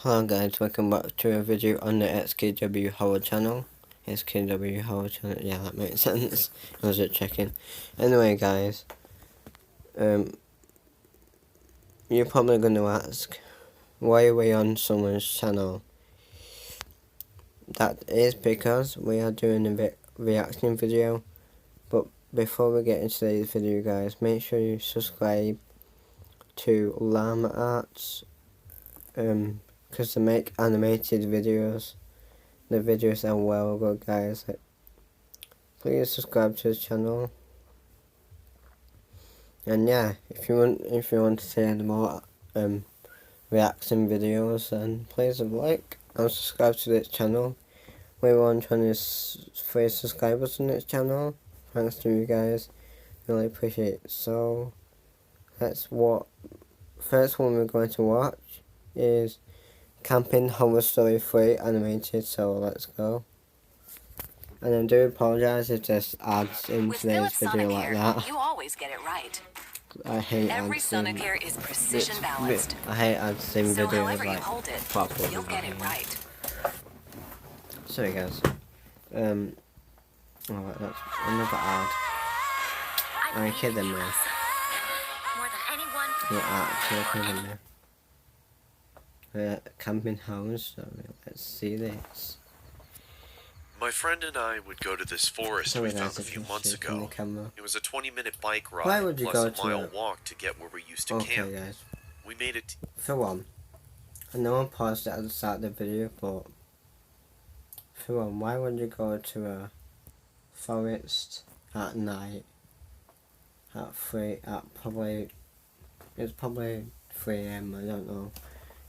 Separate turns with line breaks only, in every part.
Hello guys, welcome back to a video on the XKW Horror channel. XKW Horror channel, yeah, that makes sense. I was just checking. Anyway guys, you're probably going to ask, why are we on someone's channel? That is because we are doing a reaction video. But before we get into today's video guys, make sure you subscribe to Llama Arts, because they make animated videos. The videos are well good guys. Please subscribe to the channel. And yeah, if you want to see any more reaction videos, then please like and subscribe to this channel. We're on 23 subscribers on this channel. Thanks to you guys. Really appreciate it. So that's what first one we're going to watch is Camping Horror Story 3 animated, so let's go. And I do apologise if this adds in today's video like that.
You always get it right.
I hate
Every
ads in,
Sonicare is precision balanced.
I hate ads in
So
videos
however you
like
hold it,
properly.
you'll get it right.
Sorry guys. Alright, that's another ad. Are you kidding me?
More than anyone.
You're actually kidding me. Camping house, so let's see this.
My friend and I would go to this forest we found a few months ago. It was a 20-minute bike ride plus a mile walk to get where we used to camp.
Guys.
We made it.
For one, I know I paused it at the start of the video, but for one, why would you go to a forest at night it's probably 3 AM, I don't know,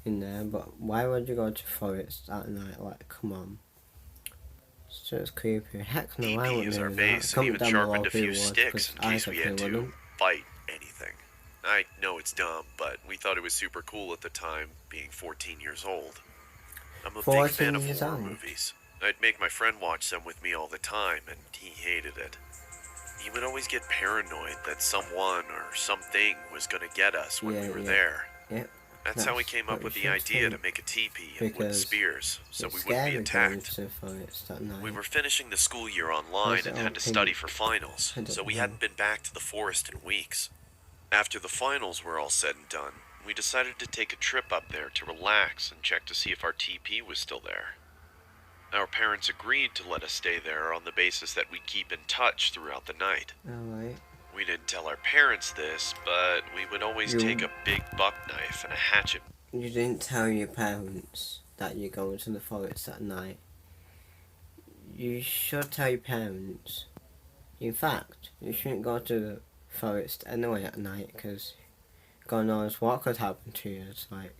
in there, but why would you go to forest at night? Like, come on. It's just creepy. Heck no, I wouldn't
is
do
our
that.
base and even sharpened a few sticks in case we had to
wouldn't.
fight anything. I know it's dumb, but we thought it was super cool at the time, being 14 years old. I'm a big fan of horror movies. I'd make my friend watch them with me all the time, and he hated it. He would always get paranoid that someone or something was going to get us when we were there.
Yep.
That's how we came up with the idea to make a teepee and wood spears, so we wouldn't be attacked. We were finishing the school year online and had to study for finals, so we hadn't been back to the forest in weeks. After the finals were all said and done, we decided to take a trip up there to relax and check to see if our teepee was still there. Our parents agreed to let us stay there on the basis that we'd keep in touch throughout the night.
Alright.
We didn't tell our parents this, but we would always take a big buck knife and a hatchet.
You didn't tell your parents that you're going to the forest at night. You should tell your parents. In fact, you shouldn't go to the forest anyway at night, because God knows what could happen to you. It's like,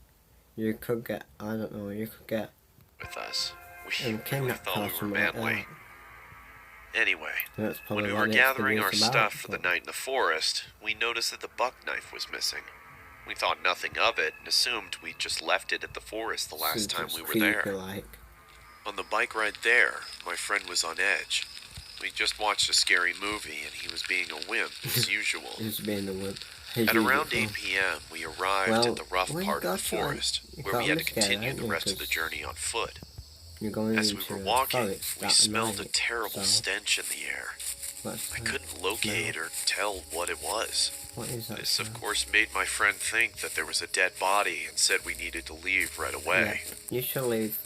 you could get, I don't know, you could get
with us. We
kidnapped
thought we were manly. Anyway, when we were gathering our stuff for the night in the forest, we noticed that the buck knife was missing. We thought nothing of it and assumed we'd just left it at the forest the last time we were there. On the bike ride there, my friend was on edge. We just watched a scary movie and he was being a wimp as usual. At around 8 p.m., we arrived at the rough part of the forest, where we had to continue the rest of the journey on foot. As we were walking, we smelled a terrible stench in the air. I couldn't locate or tell what it was. This, of course, made my friend think that there was a dead body and said we needed to leave right away.
You should leave.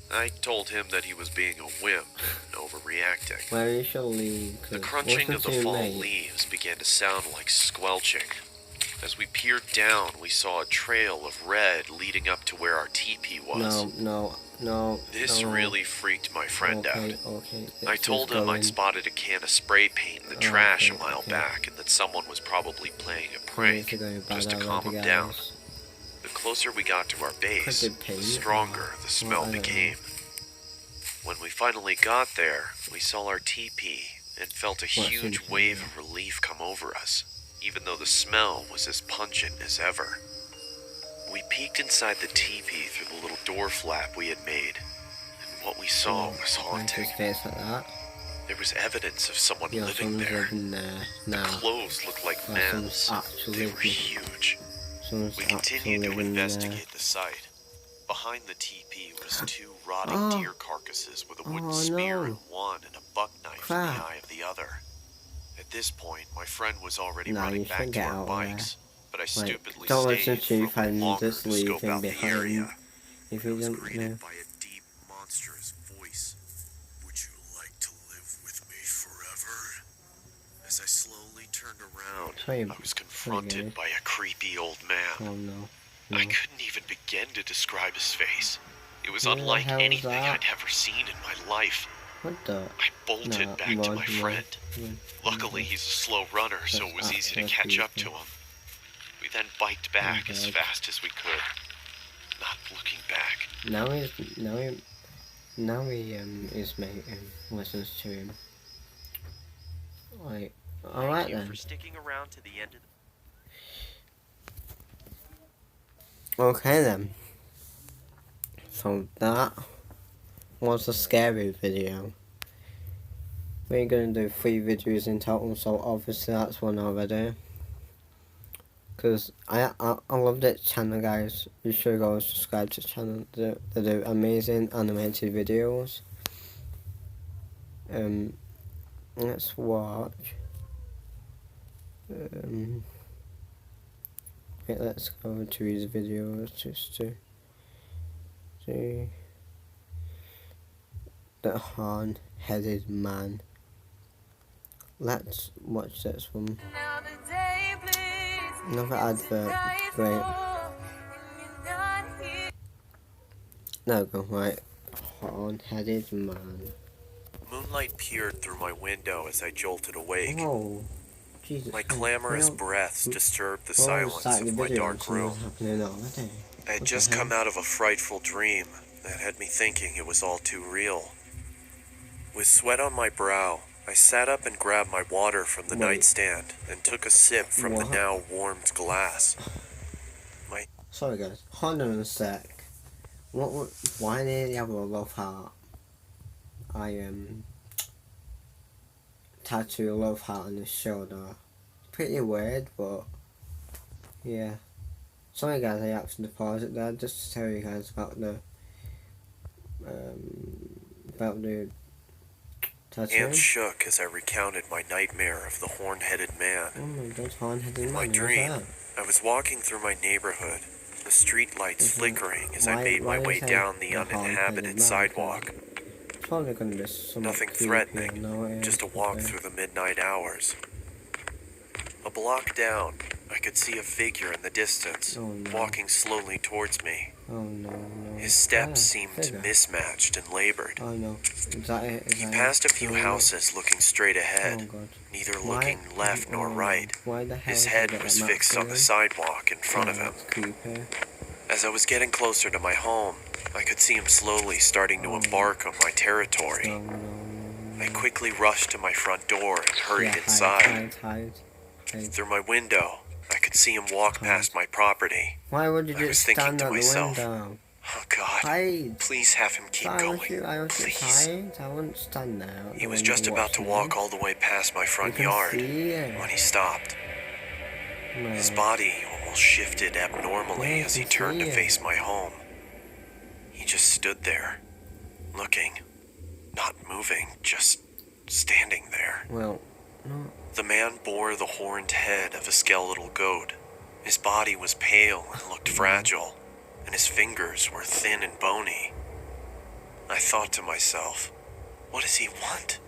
I told him that he was being a wimp and overreacting.
Well, you should leave.
The crunching of the fallen leaves began to sound like squelching. As we peered down, we saw a trail of red leading up to where our teepee was.
No.
This really freaked my friend out. I told him I'd spotted a can of spray paint in the trash a mile back and that someone was probably playing a prank just to calm him down. The closer we got to our base, the stronger the smell became. When we finally got there, we saw our teepee and felt a huge wave of relief come over us, even though the smell was as pungent as ever. We peeked inside the teepee through the little door flap we had made, and what we saw was haunting. There was evidence of someone living there. The clothes looked like men's. They were huge. We continued to investigate the site. Behind the teepee was 2 rotting deer carcasses with a wooden spear in one and a buck knife in the eye of the other. At this point, my friend was already running back to our bikes, but I stupidly stayed for a little longer to scope out the area.
If
I
you
was
don't
greeted
know.
by a deep, monstrous voice. Would you like to live with me forever? As I slowly turned around, I was confronted by a creepy old man.
Oh no.
I couldn't even begin to describe his face. It was unlike anything I'd ever seen in my life.
What the?
I bolted back to my friend. Luckily, he's a slow runner, so it was easy to catch up to him. We then biked back as fast as we could, not looking back.
Now his mate listens to him. Like, alright then.
Thank you for sticking around to the end of
Okay then. So that was a scary video. We're gonna do 3 videos in total, so obviously that's one already. Cause I love this channel, guys. You should go subscribe to the channel. They do amazing animated videos. Let's watch. Wait, let's go to his videos just to see the horn-headed man. Let's watch this one. Another advert. Great. There we go. Right. Horn-headed man.
Moonlight peered through my window as I jolted awake.
Oh, Jesus.
My clamorous breaths disturbed the silence of my dark room. I had just come out of a frightful dream that had me thinking it was all too real. With sweat on my brow, I sat up and grabbed my water from the nightstand and took a sip from the now warmed glass.
Sorry guys, hold on a sec. Why did he have a love heart? Tattoo a love heart on his shoulder. Pretty weird, but yeah. Sorry guys, I actually paused it there just to tell you guys about the tattoo.
Hands shook as I recounted my nightmare of the horn-headed man.
Oh my God, horn-headed man.
In my dream, I was walking through my neighborhood, the street lights flickering as I made my way down the uninhabited sidewalk.
Probably gonna be some
nothing threatening, just a walk through the midnight hours. A block down, I could see a figure in the distance, walking slowly towards me.
Oh no.
His steps seemed mismatched and labored.
Oh no.
He passed a few houses looking straight ahead, neither looking left nor right. His head was fixed on the sidewalk in front of him. As I was getting closer to my home, I could see him slowly starting to embark on my territory. I quickly rushed to my front door and hurried inside. Through my window, I could see him walk past my property.
Why would you just stand at the window?
Oh God, please have him keep going. Please.
I wouldn't stand there.
He was just about to walk all the way past my front yard when he stopped. His body almost shifted abnormally as he turned to face my home. He just stood there, looking, not moving, just standing there.
Well, no.
The man bore the horned head of a skeletal goat. His body was pale and looked fragile, and his fingers were thin and bony. I thought to myself, what does he want?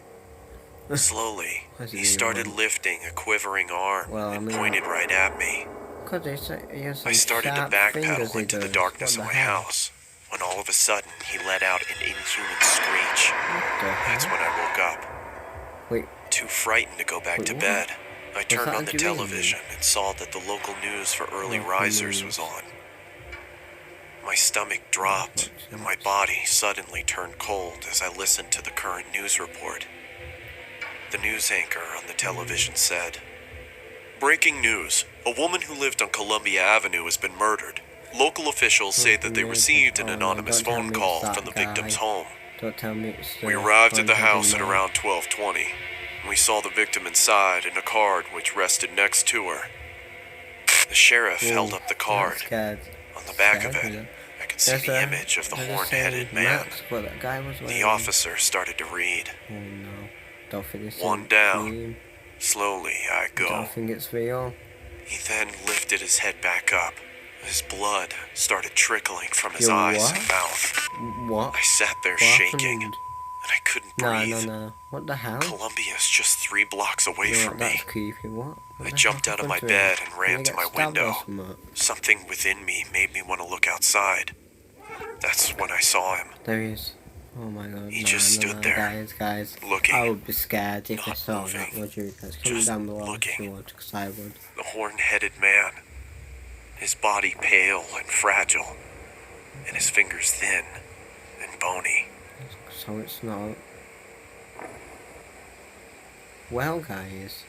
Slowly, he started lifting a quivering arm and pointed right at me. I started to backpedal into the darkness of my house, when all of a sudden he let out an inhuman screech. That's when I woke up.
Wait.
Too frightened to go back to bed, I turned on the television and saw that the local news for early risers was on. My stomach dropped, and my body suddenly turned cold as I listened to the current news report. The news anchor on the television said, "Breaking news. A woman who lived on Columbia Avenue has been murdered. Local officials say that they received an anonymous phone call from the victim's home. We arrived at the house at around 12:20. We saw the victim inside and a card which rested next to her. The sheriff held up the card. On the back of it, I could could see the image of the horn-headed man. The officer started to read.
Oh no. Don't think it's
One down. Slowly I go.
Don't think it's real.
He then lifted his head back up. His blood started trickling from his eyes and mouth.
What?
I sat there shaking, and I couldn't breathe.
No. What the hell?
Columbia's just 3 blocks away from me.
That's creepy. What
I jumped out of my bed and ran to my window. Something within me made me want to look outside. That's when I saw him.
There he is. Oh my god.
He just stood there,
guys.
looking.
I would be scared if I saw
moving,
that, would you guys? Comment down below if
looking.
you want, because I would.
The horn-headed man. His body pale and fragile, and his fingers thin and bony.
So it's not. Well, guys.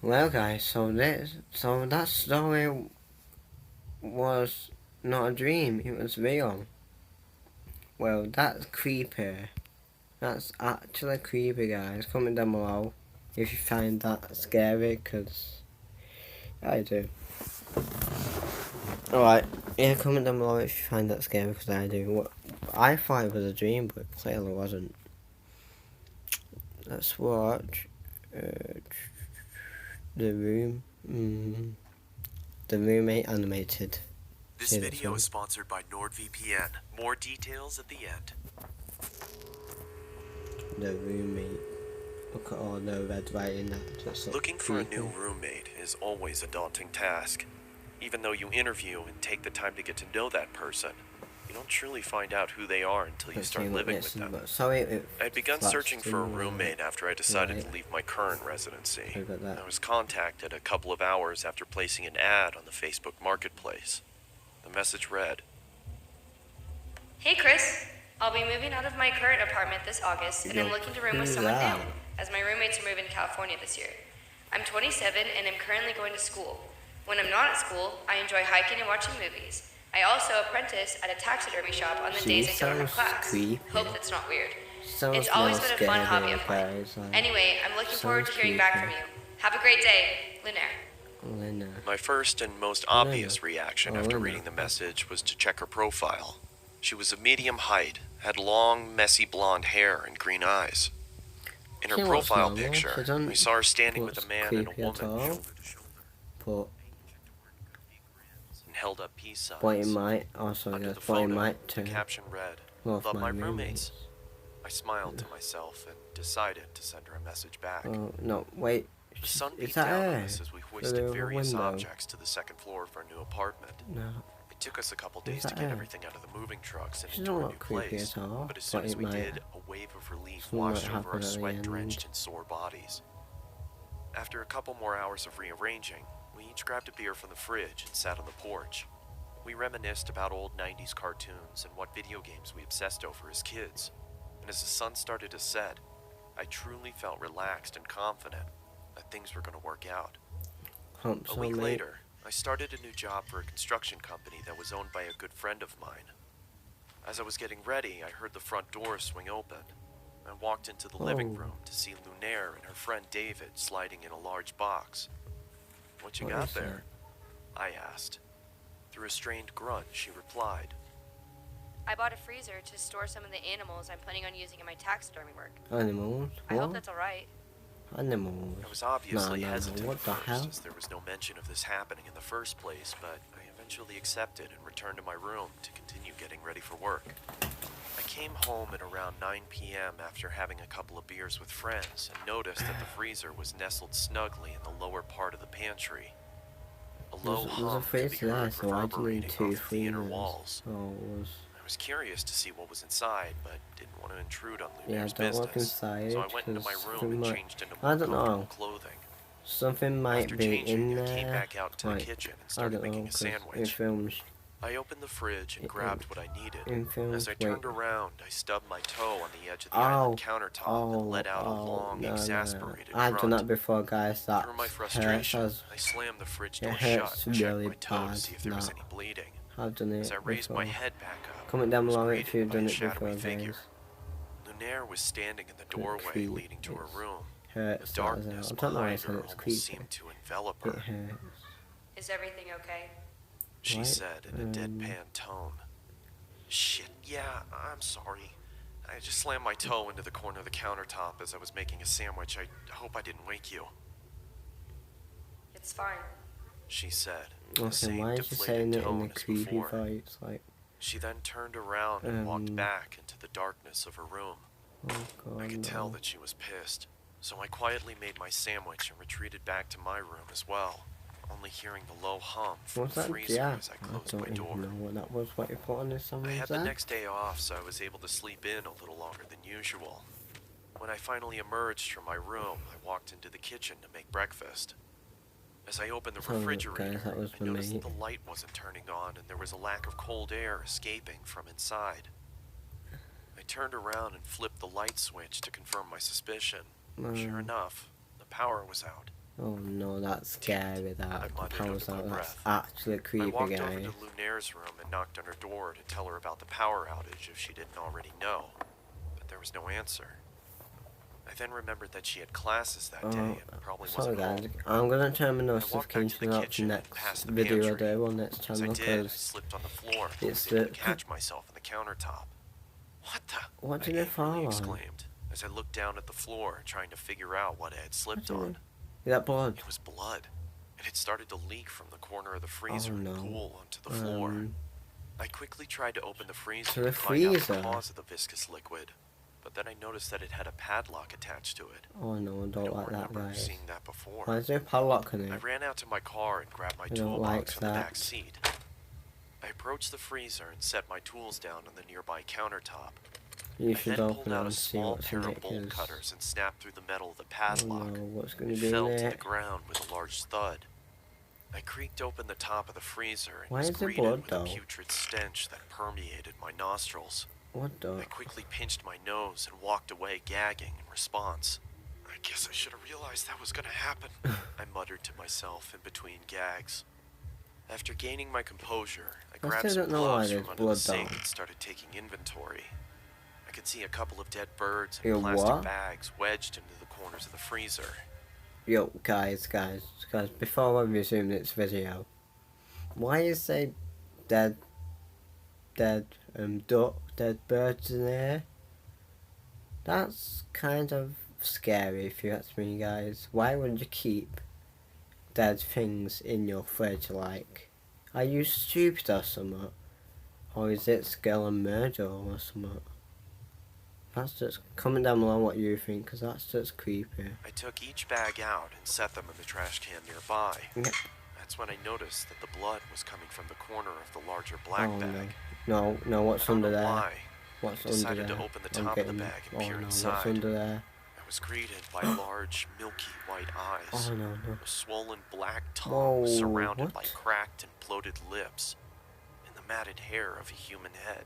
So that story was not a dream. It was real. Well, that's creepy. That's actually creepy, guys. Comment down below if you find that scary, because I do. Alright, yeah, comment down below if you find that scary, because I do. I thought it was a dream, but it clearly wasn't. Let's watch The Room. The Roommate animated.
This video is sponsored by NordVPN. More details at the end.
The Roommate. Look at all the red writing.
Looking for a new roommate is always a daunting task. Even though you interview and take the time to get to know that person, you don't truly find out who they are until you start living with them. I'd begun searching for a roommate after I decided to leave my current residency. I was contacted a couple of hours after placing an ad on the Facebook Marketplace. The message read,
"Hey Chris, I'll be moving out of my current apartment this August, and I'm looking to room with someone new, as my roommates are moving to California this year. I'm 27 and I'm currently going to school. When I'm not at school, I enjoy hiking and watching movies. I also apprentice at a taxidermy shop on the days I don't have class. Hope that's not weird. It's always been a fun hobby of mine. Anyway, I'm looking forward to hearing back from you. Have a great day, Lunaire."
My first and most obvious reaction after reading the message was to check her profile. She was of medium height, had long, messy blonde hair and green eyes. In her profile picture, I saw her standing with a man and a woman shoulder to shoulder. And held up peace signs.
But it might also
Under the photo, the caption read, "Love my roommates." I smiled to myself and decided to send her a message back.
Oh, no, wait.
The sun beat down on us as we hoisted various objects to the second floor of our new apartment.
No.
It took us a couple days to get everything out of the moving trucks and into our new place, but as soon as we did, a wave of relief washed over our sweat-drenched and sore bodies. After a couple more hours of rearranging, we each grabbed a beer from the fridge and sat on the porch. We reminisced about old 90s cartoons and what video games we obsessed over as kids, and as the sun started to set, I truly felt relaxed and confident that things were going to work out. A week later, I started a new job for a construction company that was owned by a good friend of mine. As I was getting ready, I heard the front door swing open. I walked into the living room to see Lunaire and her friend David sliding in a large box. "What you got there?" I asked. Through a strained grunt, she replied,
"I bought a freezer to store some of the animals I'm planning on using in my taxidermy work."
Animals?
I hope that's alright.
Animals?
I was obviously hesitant
what the hell?
as there was no mention of this happening in the first place, but I eventually accepted and returned to my room to continue getting ready for work. I came home at around 9 p.m. after having a couple of beers with friends and noticed that the freezer was nestled snugly in the lower part of the pantry. A low hum could be heard reverberating off the inner walls. I was curious to see what was inside, but didn't want to intrude on Lunaire's business, so I went into my room and changed into more comfortable clothing.
Something might be in there.
I came back out to the kitchen and started making a sandwich. I opened the fridge and grabbed what I needed. As I turned around, I stubbed my toe on the edge of the island countertop and let out a long, exasperated grunt.
I've done that before, guys. That
Through my frustration, I slammed the fridge door shut and checked my toe to see if there was any bleeding.
I've done it
As I raised
before.
my head back up,
Comment down below
I was
if you've done it
greeted by a
before,
shadowy
guys.
Lunaire was standing in the doorway leading to her room. The
Hurts,
darkness
I don't know why I
behind
said
her
it's
almost
creepy.
seemed to envelop
It
her.
hurts.
Is everything okay?
she
Right,
said in a deadpan tone. Shit, yeah, I'm sorry. I just slammed my toe into the corner of the countertop as I was making a sandwich. I hope I didn't wake you,
It's fine.
she said, in the
Okay,
same
why is she saying
deflated
it in
tone
the
as
creepy
before.
voice? Like,
She then turned around and walked back into the darkness of her room.
oh god,
I could tell
no.
that she was pissed, so I quietly made my sandwich and retreated back to my room as well, only hearing the low hum from
What's
the
that?
freezer
Yeah,
as I
I
closed
don't
my door.
even know what that was. What you put on this
I
someone's
had the
there?
next day off, so I was able to sleep in a little longer than usual. When I finally emerged from my room, I walked into the kitchen to make breakfast. As I opened the
So, guys,
refrigerator,
that was
I noticed
me.
that the light wasn't turning on and there was a lack of cold air escaping from inside. I turned around and flipped the light switch to confirm my suspicion. Sure enough, the power was out.
Oh no, that's scary. That
I
the
muttered
power's
under my
out. That's
breath.
actually
I
creepy,
walked
guys.
over to Lunaire's room and knocked on her door to tell her about the power outage if she didn't already know, but there was no answer. I then remembered that she had classes that day and probably
Sorry
wasn't
guys,
home.
I'm gonna turn my
I walked back to
notifications
the
off the
kitchen and
next
past the
video I
pantry.
do on this
As I
channel
did, I
because
slipped on the floor and
it's
was able
the-
to catch myself on the countertop. What the?
What did
I
it fall
angrily
on?
exclaimed as I looked down at the floor trying to figure out what I had slipped on.
Is that blood?
It was blood. It had started to leak from the corner of the freezer
no.
and pool onto the floor. I quickly tried to open the freezer
So the
to find out the
freezer?
cause of the viscous liquid, but then I noticed that it had a padlock attached to it.
Oh no, I
I
don't
don't
like that,
remember
guys.
seeing that before.
Why is there a padlock on
I
it?
ran out to my car and grabbed my
I don't
toolbox
like
from the
that.
back seat. I approached the freezer and set my tools down on the nearby countertop.
You
I
should
then
open
pulled
it
out a
and see
small
what's
pair
in
of
it.
bolt
'Cause-
cutters and snapped through the metal of the
oh
padlock.
no, what's gonna
It
be in
fell to the
it?
ground with a large thud. I creaked open the top of the freezer and
Why
was
is there
greeted
blood,
with
though?
a putrid stench that permeated my nostrils.
What the?
I quickly pinched my nose and walked away, gagging in response. I guess I should have realized that was gonna happen, I muttered to myself in between gags. After gaining my composure, I grabbed
still
some
don't know why
gloves
there's
from under the
blood,
sink
though.
and started taking inventory. I could see a couple of dead birds
Yo,
and plastic
what?
bags wedged into the corners of the freezer.
Yo, guys, before I resume this video, why is there dead birds in there? That's kind of scary if you ask me, guys. Why would you keep dead things in your fridge? Like, are you stupid or something? Or is it skill and murder or something? That's just, comment down below what you think, because that's just creepy.
I took each bag out and set them in the trash can nearby.
Yep.
That's when I noticed that the blood was coming from the corner of the larger black
Oh,
bag.
no, what's
I don't
under
know
there?
why.
What's
I
under
decided
there?
to open the
I'm
top of the
getting-
bag and
oh
peer
no,
inside.
what's under there?
I was greeted by large, milky white eyes,
Oh no.
a swollen black tongue
Whoa,
surrounded by
what?
cracked and bloated lips, and the matted hair of a human head.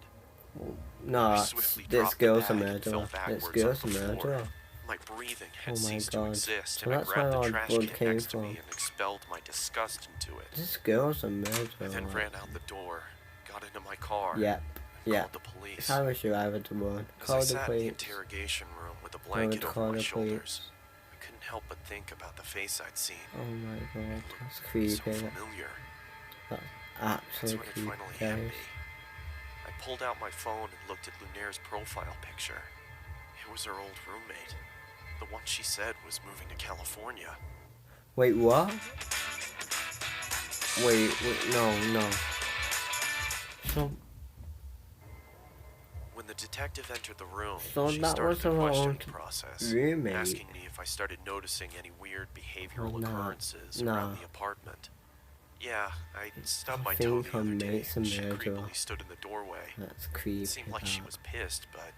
No,
I swiftly
this
dropped the
girl's a
bag and fell
murderer.
backwards
This girl's a
on the floor.
murderer.
My breathing had
Oh my
ceased to
God.
exist,
So
and I
that's
grabbed
where
the
our
trash
blood
can
came
next to me
from.
and expelled my disgust into it.
This girl's a
I
murderer.
then
like.
ran out the door, got into my car,
Yep.
and
Yep.
called the police.
If I was you, I would have won.
As I
Call the
sat in the
police.
interrogation room with a
I
blanket
would
over
call
my
the
shoulders,
police.
I couldn't help but think about the face I'd seen.
Oh my god, that's
So
creepy.
familiar.
That's
That's
actually
when it
creepy,
finally hit
guys.
me. I pulled out my phone and looked at Lunaire's profile picture. It was her old roommate. The one she said was moving to California.
Wait, what? Wait, no. So,
When the detective entered the room,
So
she
that
started
was
the
her
questioning
old
process,
roommate.
asking me if I started noticing any weird behavioral
Nah,
occurrences
nah.
around the apartment. Yeah, I stubbed
I
my toe
think
the other
her
day,
mate's a
and she
murderer.
creepily stood in the doorway.
that's creepy.
It seemed like she
that.
was pissed, but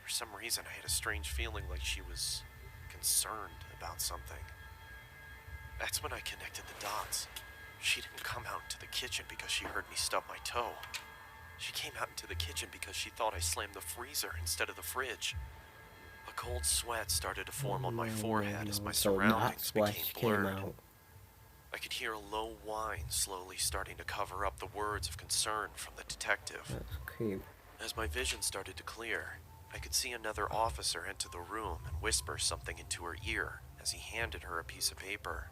for some reason I had a strange feeling like she was concerned about something. That's when I connected the dots. She didn't come out into the kitchen because she heard me stub my toe. She came out into the kitchen because she thought I slammed the freezer instead of the fridge. A cold sweat started to form on my forehead as my
So
surroundings
that's why
became
she came
blurred.
out.
I could hear a low whine slowly starting to cover up the words of concern from the detective.
That's creepy.
As my vision started to clear, I could see another officer enter the room and whisper something into her ear as he handed her a piece of paper.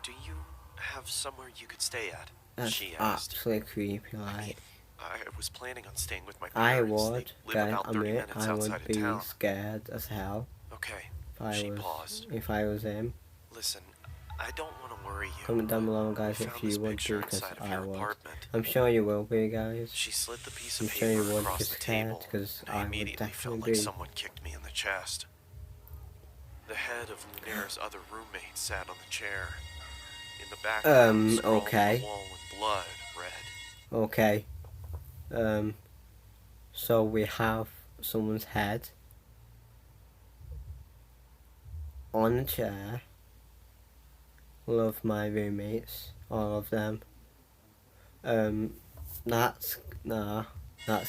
"Do you have somewhere you could stay at?"
That's
she asked.
absolutely creepy, like.
I was planning on staying with my
I
parents.
would,
They live
guys,
about 30 minutes
I
outside
would
of
be
town.
scared as hell
Okay,
if
paused.
I was him.
Listen, I don't want to worry you.
Comment down below, guys,
We
if
found
you
this
would be,
picture
because
inside of
I
your
would.
apartment.
I'm sure you will be, guys.
She slid the piece
I'm
of
sure
paper
you would
across
be
the
scared,
table,
because
and I
I would
immediately felt
definitely
like
be.
someone kicked me in the chest. The head of Lunaire's other roommate sat on the chair. In the background, scrawled
okay.
on the wall in blood, read,
Okay. So we have someone's head on a chair. Love my roommates, all of them. That's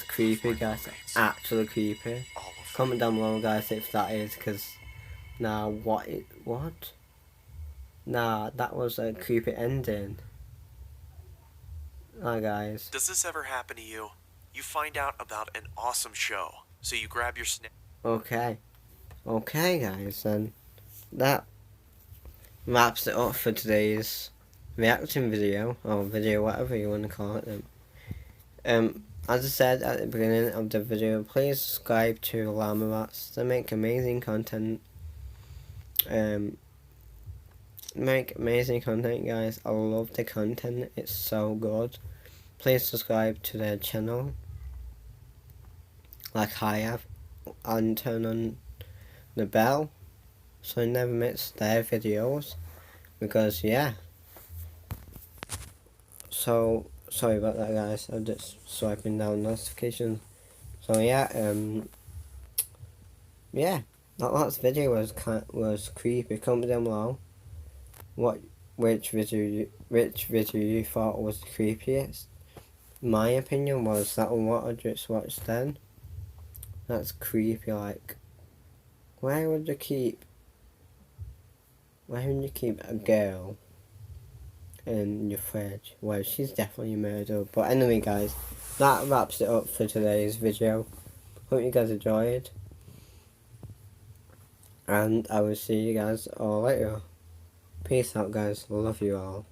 creepy, guys. Actually creepy.
all of them.
Comment down below, guys, if that is, because what? That was a creepy ending. Guys.
Does this ever happen to you? You find out about an awesome show, so you grab your snack.
Okay, guys, then that wraps it up for today's reaction video, or video, whatever you want to call it. As I said at the beginning of the video, please subscribe to Llama Rats. They make amazing content. Make amazing content, guys. I love the content. It's so good. Please subscribe to their channel, like I have, and turn on the bell so you never miss their videos. Because yeah. So sorry about that, guys. I'm just swiping down notifications. So yeah, that last video was creepy. Comment down below which video you thought was the creepiest. My opinion was that one what I just watched then. That's creepy. Like, why would you keep a girl in your fridge? Well, she's definitely murdered. But anyway, guys, that wraps it up for today's video. Hope you guys enjoyed, and I will see you guys all later. Peace out, guys. Love you all.